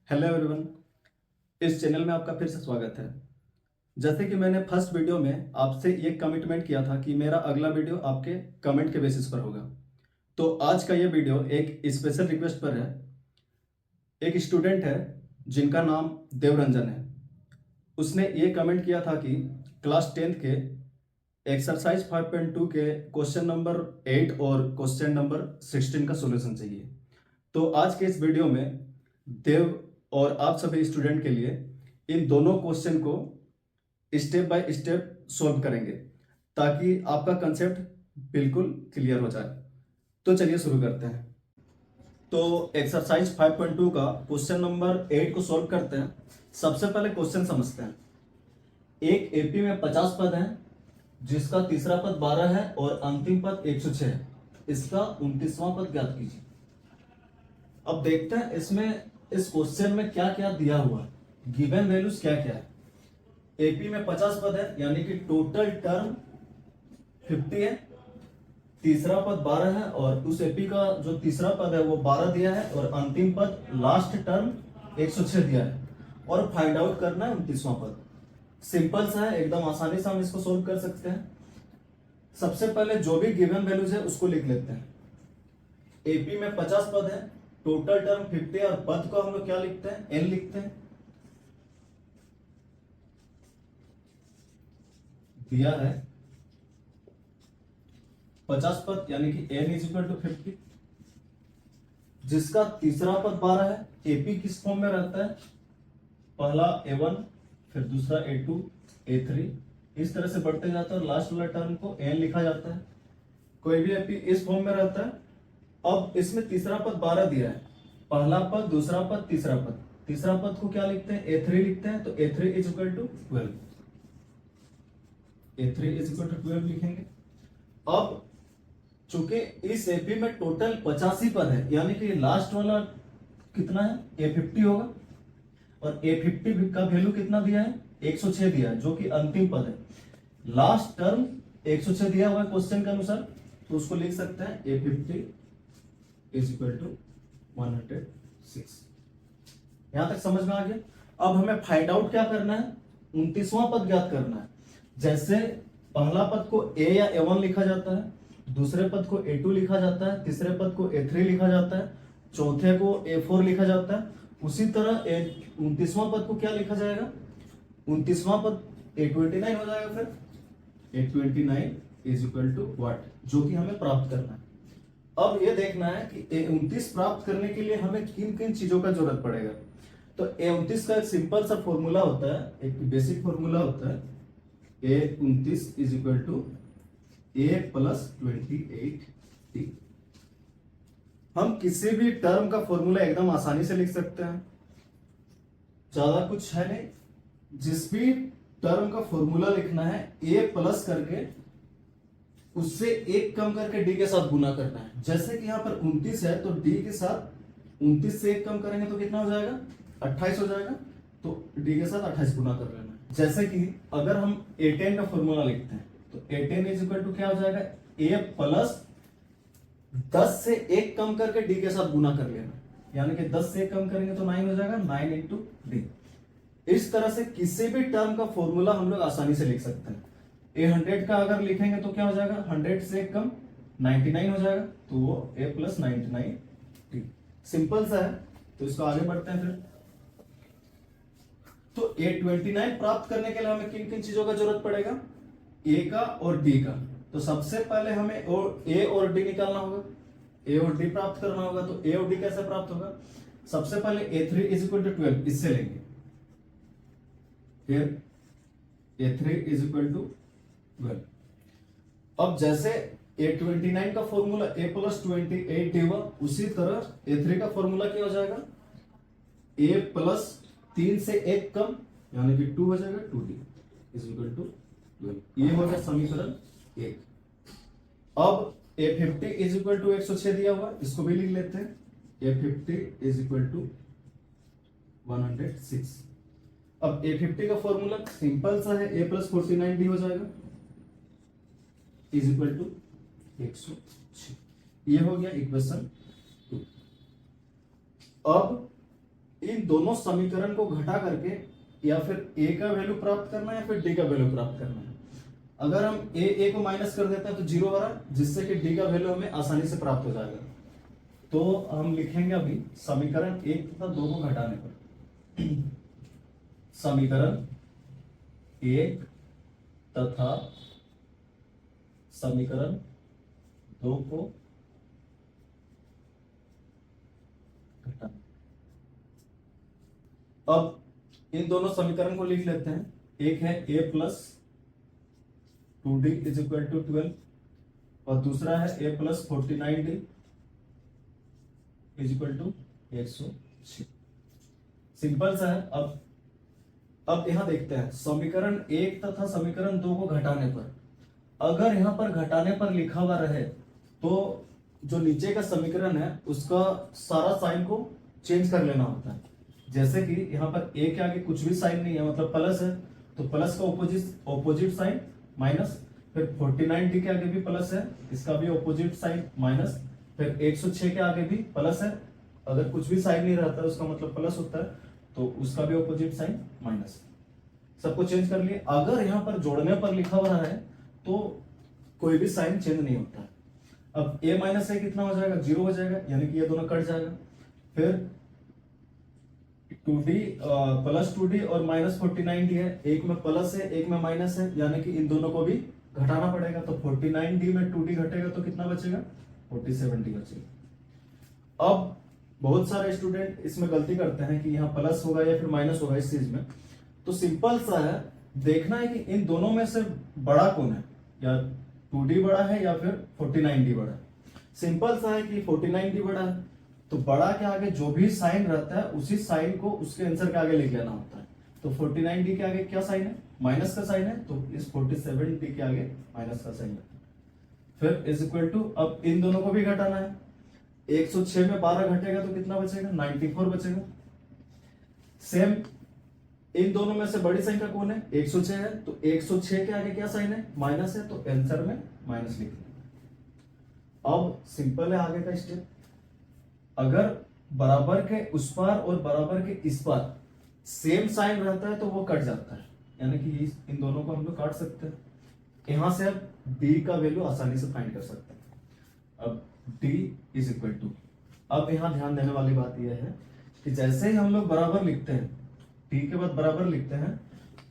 Hello everyone. इस channel में आपका फिर से स्वागत है। जैसे कि मैंने फर्स्ट वीडियो में आपसे ये कमिटमेंट किया था कि मेरा अगला वीडियो आपके कमेंट के बेसिस पर होगा, तो आज का ये वीडियो एक स्पेशल रिक्वेस्ट पर है। एक स्टूडेंट है जिनका नाम देवरंजन है। उसने ये कमेंट किया था कि क्लास 10th के एक्सरसाइज 5.2 के क्वेश्चन नंबर 8 और क्वेश्चन नंबर 16 का सॉल्यूशन चाहिए। तो आज के इस वीडियो में देव और आप सभी स्टूडेंट के लिए इन दोनों क्वेश्चन को स्टेप बाय स्टेप सॉल्व करेंगे ताकि आपका कंसेप्ट बिल्कुल क्लियर हो जाए। तो चलिए शुरू करते हैं। तो एक्सरसाइज 5.2 का क्वेश्चन नंबर 8 को सॉल्व करते हैं। सबसे पहले क्वेश्चन समझते हैं। एक एपी में 50 पद हैं, जिसका तीसरा पद 12 है और अंतिम पद 106 है। इसका 29वां पद ज्ञात कीजिए। अब देखते हैं इसमें इस क्वेश्चन में क्या क्या दिया हुआ है, गिवन वैल्यूज क्या क्या है। एपी में 50 पद है यानी कि टोटल टर्म 50 है। तीसरा पद 12 है और उस एपी का जो तीसरा पद है वो 12 दिया है और अंतिम पद लास्ट टर्म 106 दिया है और फाइंड आउट करना है 29वां पद। सिंपल सा है, एकदम आसानी से हम इसको सोल्व कर सकते हैं। सबसे पहले जो भी गिवन वैल्यूज है उसको लिख लेते हैं। एपी में 50 पद है, टोटल टर्म 50 और पद को हम लोग क्या लिखते हैं, एन लिखते हैं। दिया है 50 पद यानी कि n इज इक्वल टू 50, जिसका तीसरा पद 12 है। एपी किस फॉर्म में रहता है, पहला a1 फिर दूसरा a2 a3 इस तरह से बढ़ते जाता है और लास्ट वाला टर्म को n लिखा जाता है। कोई भी एपी इस फॉर्म में रहता है। अब इसमें तीसरा पद 12 दिया है, पहला पद दूसरा पद तीसरा पद। तीसरा पद को क्या लिखते हैं, a3 लिखते हैं, तो a3 is equal to 12। a3 is equal to 12 लिखेंगे। अब चूंकि इस एपी में टोटल 85 पद है यानी कि लास्ट वाला कितना है, a50 होगा और a50 का वैल्यू कितना दिया है, 106 दिया है, जो कि अंतिम पद है। लास्ट टर्म 106 दिया हुआ है क्वेश्चन के अनुसार, तो उसको लिख सकते हैं a50 इज इक्वल टू 106। यहां तक समझ में आ गया। अब हमें फाइंड आउट क्या करना है, 29वां पद ज्ञात करना है। जैसे पहला पद को a या a1 लिखा जाता है, दूसरे पद को a2 लिखा जाता है, तीसरे पद को a3 लिखा जाता है, चौथे को a4 लिखा जाता है, उसी तरह 29वां पद को क्या लिखा जाएगा, 29वां पद a29 हो जाएगा। फिर a29 is equal to what, जो कि हमें प्राप्त करना है। अब ये देखना है कि a29 प्राप्त करने के लिए हमें किन किन चीजों का जरूरत पड़ेगा। तो a29 का एक सिंपल सा फॉर्मूला होता है, एक बेसिक फॉर्मूला होता है, a29 is equal to a plus 28t। हम किसी भी टर्म का फॉर्मूला एकदम आसानी से लिख सकते हैं, ज्यादा कुछ है नहीं। जिस भी टर्म का फॉर्मूला लिखना है a प्लस करके उससे एक कम करके d के साथ गुना करना है। जैसे कि यहां पर 29 है तो d के साथ 29 से एक कम करेंगे तो कितना हो जाएगा, 28 हो जाएगा, तो d के साथ 28 गुना कर लेना है। जैसे कि अगर हम a10 का फॉर्मूला लिखते हैं तो a10 इज इक्वल टू क्या हो जाएगा, a प्लस 10 से एक कम करके d के साथ गुना कर लेना, यानी कि 10 से एक कम करेंगे तो 9 हो जाएगा, 9 इंटू डी। इस तरह से किसी भी टर्म का फॉर्मूला हम लोग आसानी से लिख सकते हैं। a100 का अगर लिखेंगे तो क्या हो जाएगा, 100 से एक कम 99 हो जाएगा, तो वो a प्लस 99t। सिंपल सा है, तो इसको आगे बढ़ते हैं। फिर तो a29 प्राप्त करने के लिए हमें किन किन चीजों का जरूरत पड़ेगा, a का और d का। तो सबसे पहले हमें a और d निकालना होगा, a और d प्राप्त करना होगा। तो a और d कैसे प्राप्त होगा, सबसे पहले a3 इज इक्वल टू 12 इससे लेंगे, फिर a3 इज इक्वल टू 12। अब जैसे a29 का फॉर्मूला a प्लस 28 हुआ, उसी तरह a3 का फॉर्मूला क्या हो जाएगा, a प्लस 3 से एक कम यानी कि 2 हो जाएगा, 2d इज इक्वल टू 12। ये हो गया समीकरण 1। अब a50 इज इक्वल टू 106 दिया हुआ, इसको भी लिख लेते हैं, a50 इज इक्वल टू 106। अब a50 का फॉर्मूला सिंपल सा है, a प्लस 49d हो जाएगा इज इक्वल टू 106। ये हो गया इक्वेशन 2। अब इन दोनों समीकरण को घटा करके या फिर ए का वैल्यू प्राप्त करना है या फिर डी का वैल्यू प्राप्त करना है। अगर हम ए को माइनस कर देते हैं तो जीरो आ रहा है, जिससे कि डी का वैल्यू हमें आसानी से प्राप्त हो जाएगा। तो हम लिखेंगे अभी समीकरण 1 तथा 2 को घटाने पर समीकरण 1 तथा समीकरण 2 को घटाना। अब इन दोनों समीकरण को लिख लेते हैं। एक है a plus 2d is equal to 12 और दूसरा है a plus 49d is equal to 106। Simple सा है। अब यहां देखते हैं समीकरण 1 तथा समीकरण 2 को घटाने पर, अगर यहां पर घटाने पर लिखा हुआ रहे तो जो नीचे का समीकरण है उसका सारा साइन को चेंज कर लेना होता है। जैसे कि यहाँ पर a के आगे कुछ भी साइन नहीं है, मतलब प्लस है, तो प्लस का ऑपोजिट साइन माइनस, फिर 49d के आगे भी प्लस है, इसका भी ऑपोजिट साइन माइनस, फिर 106 के आगे भी प्लस है, अगर कुछ भी साइन नहीं रहता है उसका मतलब प्लस होता है, तो उसका भी ऑपोजिट साइन माइनस। सबको चेंज कर लिए। अगर यहाँ पर जोड़ने पर लिखा हुआ है तो कोई भी साइन चेंज नहीं होता है। अब a माइनस a कितना हो जाएगा, 0 हो जाएगा, यानी कि ये दोनों कट जाएगा। फिर 2d प्लस 2d और माइनस 49d है, एक में प्लस है एक में माइनस है, यानी कि इन दोनों को भी घटाना पड़ेगा। तो 49d में 2d घटेगा तो कितना बचेगा, 47d बचेगा। अब बहुत सारे स्टूडेंट इसमें गलती करते हैं कि यहाँ प्लस होगा या फिर माइनस होगा इस चीज में। तो सिंपल सा है, देखना है कि इन दोनों में से बड़ा कौन है, या 2d बड़ा है या फिर 49d बड़ा है। सिंपल सा है कि 49d बड़ा है, तो बड़ा के आगे जो भी साइन रहता है उसी साइन को उसके आंसर के आगे लेके आना होता है। तो 49d के आगे क्या साइन है, माइनस का साइन है, तो इस 47d के आगे माइनस का साइन है। फिर इज इक्वल टू, अब इन दोनों को भी घटाना है। 106 में 12 घटेगा तो कितना बचेगा, 94 बचेगा। सेम इन दोनों में से बड़ी संख्या कौन है, 106 है, तो 106 के आगे क्या साइन है, माइनस है, तो आंसर में माइनस लिख देंगे। अब सिंपल है आगे का स्टेप। अगर बराबर के उस पार और बराबर के इस पार सेम साइन रहता है तो वो कट जाता है, यानी कि इन दोनों को हम लोग काट सकते हैं। यहां से अब d का वैल्यू आसानी से फाइंड कर सकते हैं। अब d इज इक्वल टू, अब यहां ध्यान देने वाली बात यह है कि जैसे ही हम लोग बराबर लिखते हैं, d के बाद बराबर लिखते हैं,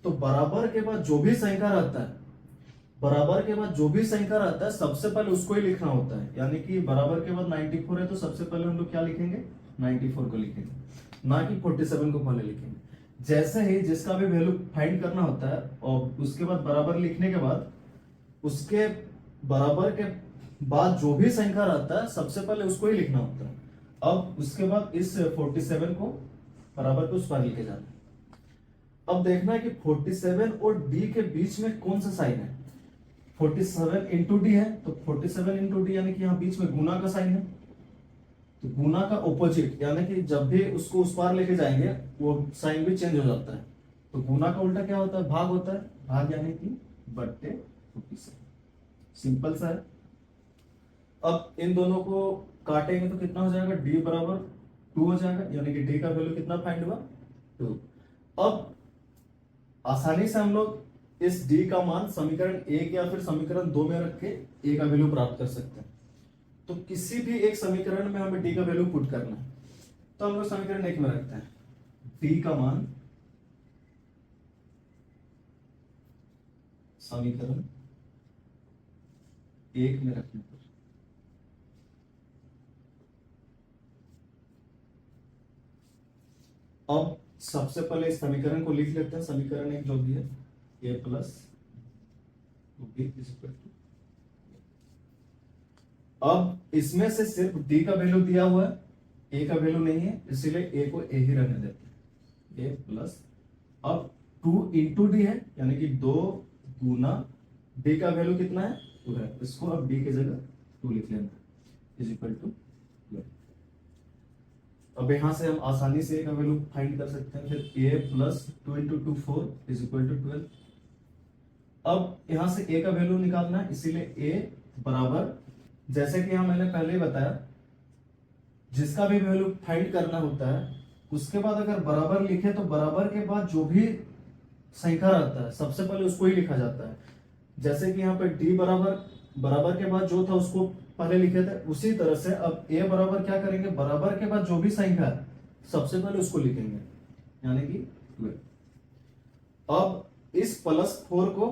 तो बराबर के बाद जो भी संख्या रहता है, बराबर के बाद जो भी संख्या रहता है सबसे पहले उसको ही लिखना होता है। यानी कि बराबर के बाद 94 है तो सबसे पहले हम लोग क्या लिखेंगे, 94 को लिखेंगे, ना कि 47 को पहले लिखेंगे। जैसे ही जिसका भी वैल्यू फाइंड करना होता है और उसके बाद बराबर लिखने के बाद उसके बराबर के बाद जो भी संख्या रहता है सबसे पहले उसको ही लिखना होता है। अब उसके बाद इस 47 को बराबर पे उस पर लिखे जाना है। अब देखना है कि 47 और d के बीच में कौन सा साइन है। 47 इंटू डी है, तो 47 इंटू डी यानी कि यहाँ बीच में गुना का साइन है, तो गुना का ऑपोजिट, यानी कि जब भी उसको उस पार लेके जाएंगे वो साइन भी चेंज हो जाता है। तो गुना का उल्टा क्या होता है, भाग होता है, भाग यानी कि बट्टे 47। सिंपल सा है। अब इन दोनों को काटेंगे तो कितना हो जाएगा, d बराबर 2 हो जाएगा, यानी कि d का वैल्यू कितना फाइंड हुआ, 2। अब आसानी से हम लोग इस d का मान समीकरण 1 या फिर समीकरण 2 में रख के a का वैल्यू प्राप्त कर सकते हैं। तो किसी भी एक समीकरण में हमें d का वैल्यू पुट करना है, तो हम लोग समीकरण 1 में रखते हैं d का मान समीकरण 1 में रखने पर अब सबसे पहले इस समीकरण को लिख लेते हैं। समीकरण 1 जो भी है a plus b is equal to, अब इसमें से सिर्फ d का वैल्यू दिया हुआ है, a का वैल्यू नहीं है, इसीलिए a को a ही रहने देते हैं, a प्लस, अब 2 इंटू डी है, यानी कि 2 गुना d का वैल्यू कितना है, 2 है, इसको अब d की जगह 2 लिख लेना इज इक्वल टू। अब यहां से हम आसानी से a का वैल्यू फाइंड कर सकते हैं। फिर a plus 2 into 2 4 is equal to 12। अब यहां से a का वैल्यू निकालना है, इसीलिए a बराबर, जैसे कि यहां मैंने पहले ही बताया, जिसका भी वैल्यू फाइंड करना होता है उसके बाद अगर बराबर लिखे तो बराबर के बाद जो भी संख्या रहता है सबसे पहले उसको ही लिखा जाता है। जैसे कि यहाँ पे डी बराबर, बराबर के बाद जो था उसको पहले लिखे थे, उसी तरह से अब ए बराबर क्या करेंगे, बराबर के बाद जो भी संख्या है सबसे पहले उसको लिखेंगे, यानी कि 12। अब इस +4 को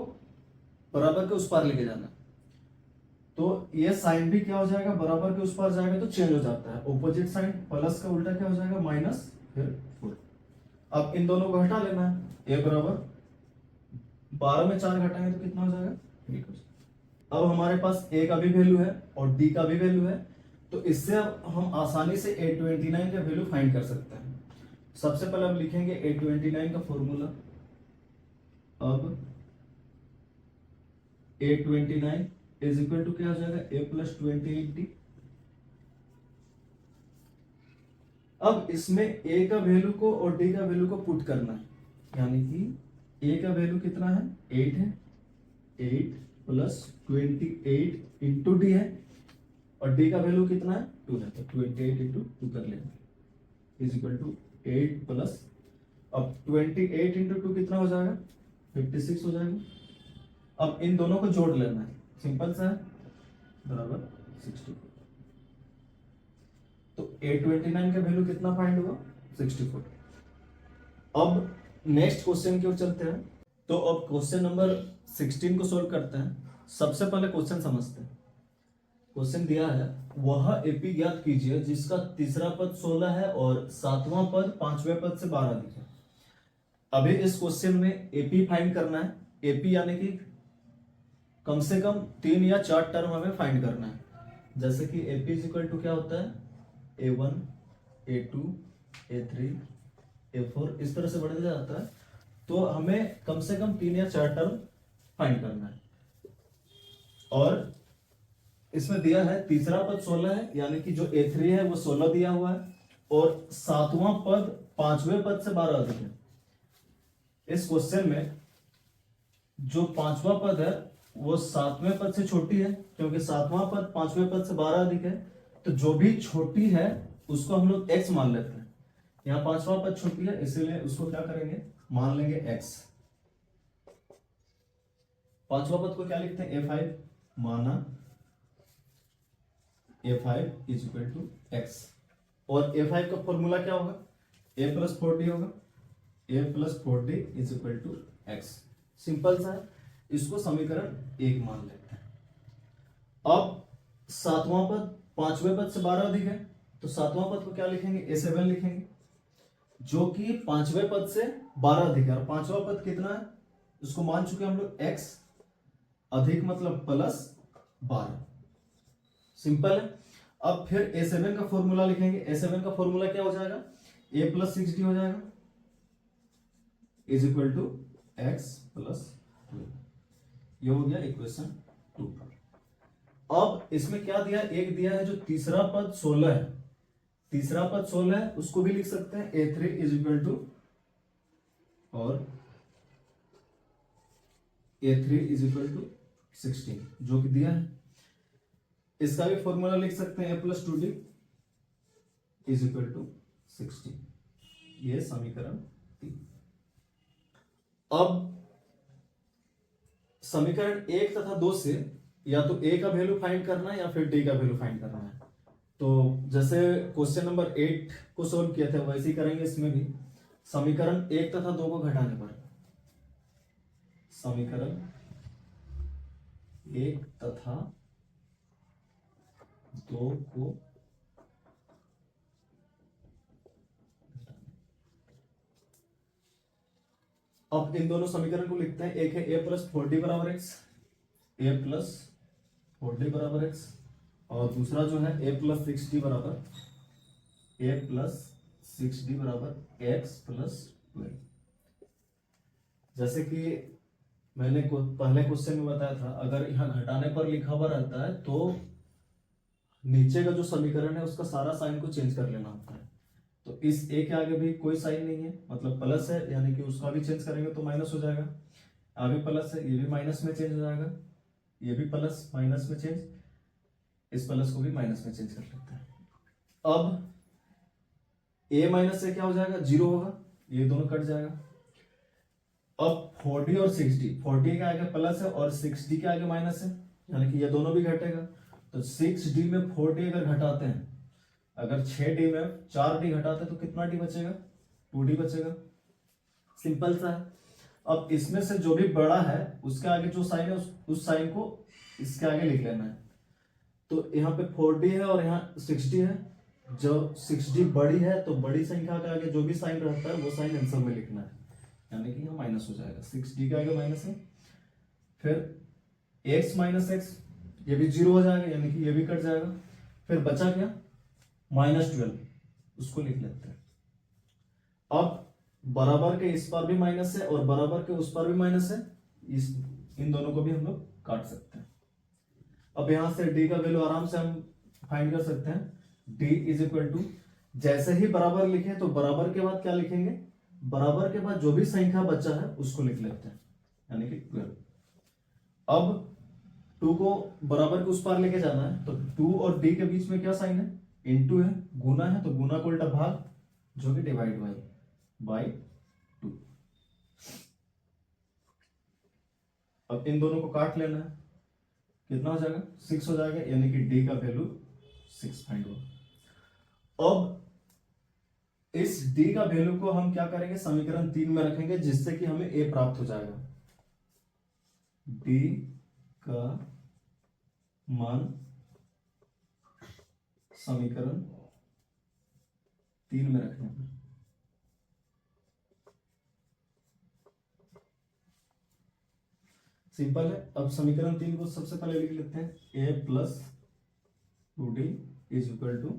बराबर के उस पार लेके जाना, तो ये साइन भी क्या हो जाएगा, बराबर के उस पार जाएगा तो चेंज हो जाता है, ऑपोजिट साइन, प्लस का उल्टा क्या हो जाएगा, माइनस, फिर 4। अब इन दोनों को हटा लेना है, ए बराबर 12 में 4 घटाएंगे तो कितना हो जाएगा, 1 हो जाएगा। अब हमारे पास ए का भी वैल्यू है और डी का भी वैल्यू है, तो इससे अब हम आसानी से A29 का वैल्यू फाइंड कर सकते हैं। सबसे पहले हम लिखेंगे A29 का फॉर्मूला। अब A29 इज इक्वल टू क्या हो जाएगा, A + 28D। अब इसमें ए का वैल्यू को और डी का वैल्यू को पुट करना है, यानी कि ए का वैल्यू कितना है, 8 है, 8 + 28 इंटू डी है, और डी का वैल्यू कितना है, 2 है, तो 28 इंटू 2 कर लेंगे इज इक्वल टू 8 प्लस, अब 28 इंटू 2 कितना हो जाएगा, 56 हो जाएगा। अब इन दोनों को जोड़ लेना है, सिंपल सा है, बराबर 64। तो A29 का वैल्यू कितना फाइंड हुआ, 64। अब नेक्स्ट क्वेश्चन की ओर चलते हैं। तो अब क्वेश्चन नंबर 16 को सोल्व करते हैं। सबसे पहले क्वेश्चन समझते हैं। क्वेश्चन दिया है, वह एपी ज्ञात कीजिए जिसका तीसरा पद 16 है और सातवां पद पांचवें पद से 12 अधिक है। अभी इस क्वेश्चन में एपी फाइंड करना है। एपी यानी कि कम से कम 3 या 4 टर्म हमें फाइंड करना है। जैसे कि एपी इज इक्वल टू क्या होता है, A1 A2 A3 A4 इस तरह से बढ़ते जाता है। तो हमें कम से कम 3 या 4 टर्म फाइंड करना है। और इसमें दिया है तीसरा पद 16 है, यानी कि जो A3 है वो 16 दिया हुआ है, और सातवां पद पांचवें पद से 12 अधिक है। इस क्वेश्चन में जो पांचवा पद है वो सातवें पद से छोटी है, क्योंकि सातवां पद पांचवें पद से 12 अधिक है। तो जो भी छोटी है उसको हम लोग x मान लेते हैं। यहाँ पांचवा पद छोटी है, इसीलिए उसको क्या करेंगे, मान लेंगे x। पांचवा पद को क्या लिखते हैं, A5, माना A5 is equal to x। और A5 का फॉर्मूला क्या होगा, A + 4D होगा। A + 4D is equal to x। Simple सा है, इसको समीकरण 1 मान लेते हैं। अब सातवां पद पांचवें पद से 12 अधिक है, तो सातवां पद को क्या लिखेंगे, A7 लिखेंगे, जो कि पांचवें पद से 12 अधिक है। और पांचवा पद कितना है, उसको मान चुके हम लोग x, अधिक मतलब +12। सिंपल है। अब फिर A7 का फॉर्मूला लिखेंगे। A7 का फॉर्मूला क्या हो जाएगा, A + 6D हो जाएगा इज इक्वल टू x + 12। ये हो गया इक्वेशन 2। अब इसमें क्या दिया, एक दिया है जो तीसरा पद 16 है। तीसरा पद 16 है, उसको भी लिख सकते हैं A3 इज इक्वल टू, और A3 इज इक्वल टू 16 जो कि दिया है। इसका भी फॉर्मूला लिख सकते हैं A + 2D is equal to 16। ये समीकरण 3। अब समीकरण 1 तथा 2 से या तो A का वैल्यू फाइंड करना है या फिर D का वैल्यू फाइंड करना है। तो जैसे क्वेश्चन नंबर 8 को सोल्व किया था वैसे ही करेंगे इसमें भी। समीकरण 1 तथा 2 को घटाने पर, समीकरण 1 तथा 2 को अब इन दोनों समीकरण को लिखते हैं। एक है A + 4D = x, A + 4D = x, और दूसरा जो है A + 6D = x + 12। जैसे कि मैंने पहले क्वेश्चन में बताया था, अगर यहाँ घटाने पर लिखा हुआ रहता है तो नीचे का जो समीकरण है उसका सारा साइन को चेंज कर लेना होता है। तो इस ए के आगे भी कोई साइन नहीं है, मतलब प्लस है, यानी कि उसका भी चेंज करेंगे तो माइनस हो जाएगा। अभी प्लस है, ये भी माइनस में चेंज हो जाएगा, ये भी प्लस माइनस में चेंज, इस प्लस को भी माइनस में चेंज कर लेते हैं। अब a माइनस ए क्या हो जाएगा, 0 होगा, ये दोनों कट जाएगा। अब 40 और 60, 40 के आगे प्लस है और 60 के आगे माइनस है, यानी कि ये दोनों भी घटेगा। तो 6d में 40 अगर घटाते हैं, अगर 6d में 4d घटाते हैं तो कितना d बचेगा, 2d बचेगा। सिंपल सा है। अब इसमें से जो भी बड़ा है उसके आगे जो साइन है उस साइन को इसके आगे लिख लेना है। तो यहाँ पे 40 है और यहाँ 60 है। जब 60 बड़ी है तो बड़ी संख्या के आगे जो भी साइन रहता है वो साइन आंसर में लिखना है, यानी कि यहाँ माइनस हो जाएगा, 6d के आगे माइनस है। फिर x माइनस एक्स, ये भी 0 हो जाएगा, यानी कि ये भी कट जाएगा। फिर बचा क्या, -12, उसको लिख लेते हैं। अब बराबर के इस पर भी माइनस है और बराबर के उस पर भी माइनस है, इन दोनों को भी हम लोग काट सकते हैं। अब यहां से d का वैल्यू आराम से हम फाइंड कर सकते हैं। d इज इक्वल टू, जैसे ही बराबर लिखे तो बराबर के बाद क्या लिखेंगे, बराबर के बाद जो भी संख्या बचा है उसको लिख लेते हैं, यानी कि 12। अब 2 को बराबर के उस पार लेके जाना है, तो 2 और d के बीच में क्या साइन है, इनटू है, गुना है, तो गुना को उल्टा भाग, जो कि डिवाइड बाय 2। अब इन दोनों को काट लेना है, कितना हो जाएगा, 6 हो जाएगा, यानी कि d का वैल्यू 6 फाइंड हुआ। अब इस d का वैल्यू को हम क्या करेंगे, समीकरण 3 में रखेंगे, जिससे कि हमें a प्राप्त हो जाएगा। d का मान समीकरण 3 में रखने पर सिंपल है। अब समीकरण 3 को सबसे पहले लिख लेते हैं, a plus 2d is equal to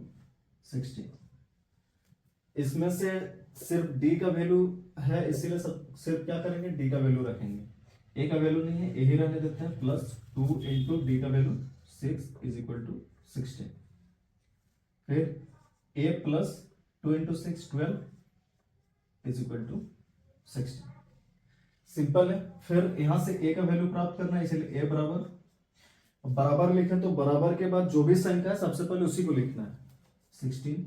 60। इसमें से सिर्फ d का वैल्यू है, इसीलिए सिर्फ क्या करेंगे, d का वैल्यू रखेंगे, a का वैल्यू नहीं है, a ही रहने देते हैं। प्लस 2 इंटू डी का वैल्यू 6 इज इक्वल टू 60। फिर a plus 2 into 6 12 is equal to 60। Simple है। फिर यहां से a का वैल्यू प्राप्त करना है, इसलिए a बराबर, बराबर लिखे तो बराबर के बाद जो भी संख्या है सबसे पहले उसी को लिखना है, 16,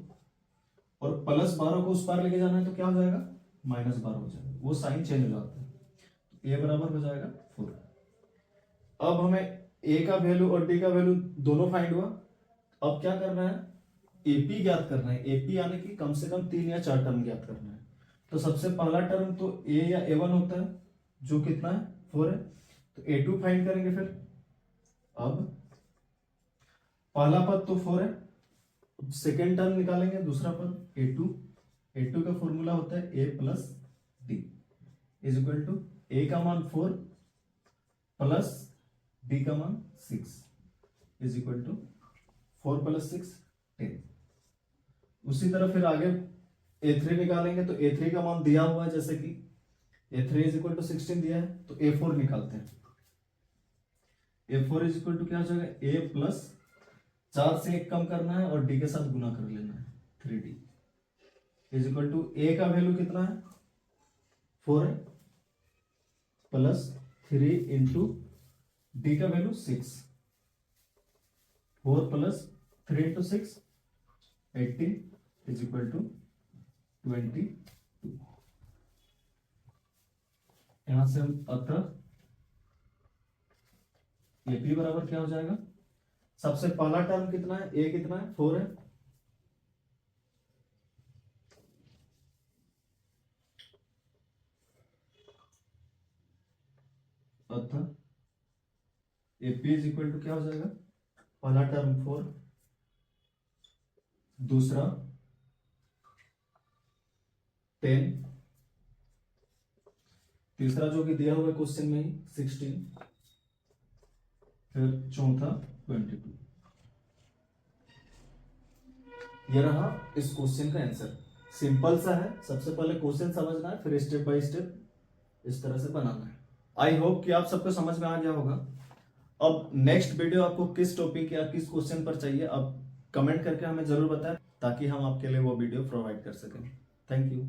और प्लस 12 को उस पार लेके जाना है तो क्या हो जाएगा, -12 हो जाएगा, वो साइन चेंज हो जाता है। तो a बराबर हो जाएगा 4। अब हमें a का वैल्यू और d का वैल्यू दोनों फाइंड हुआ। अब क्या करना है, एपी ज्ञात करना है। एपी यानी कि कम से कम 3 या 4 टर्म ज्ञात करना है। तो सबसे पहला टर्म तो a या a1 होता है, जो कितना है, 4 है, तो a2 फाइंड करेंगे। फिर अब पहला पद तो 4 है, सेकेंड टर्म निकालेंगे, दूसरा पद a2 का फॉर्मूला होता है a plus D is equal to a का मान 4 प्लस d का मान 6 इज इक्वल टू 4 प्लस 6 10। उसी तरह फिर आगे a3 निकालेंगे, तो a3 का मान दिया हुआ है, जैसे कि a3 इज इक्वल टू 16 दिया है, तो a4 निकालते हैं। a4 इज इक्वल टू क्या हो जाएगा, a प्लस 4 से 1 कम करना है और d के साथ गुना कर लेना है, 3d is equal to a का वैल्यू कितना है, 4 है, प्लस 3 इंटू डी का value 6, 4 plus 3 into 6 18 is equal to 22। यहां से हम अतः एपी बराबर क्या हो जाएगा, सबसे पहला टर्म कितना है, ए कितना है, 4 है, अतः एपी इज इक्वल टू क्या हो जाएगा, पहला टर्म 4, दूसरा 10, तीसरा जो कि दिया हुआ है क्वेश्चन में ही 16, फिर चौथा 22। यह रहा इस क्वेश्चन का आंसर। सिंपल सा है, सबसे पहले क्वेश्चन समझना है, फिर स्टेप बाय स्टेप इस तरह से बनाना है। आई होप कि आप सबको समझ में आ गया होगा। अब नेक्स्ट वीडियो आपको किस टॉपिक या किस क्वेश्चन पर चाहिए, आप कमेंट करके हमें जरूर बताएं, ताकि हम आपके लिए वो वीडियो प्रोवाइड कर सकें। Thank you.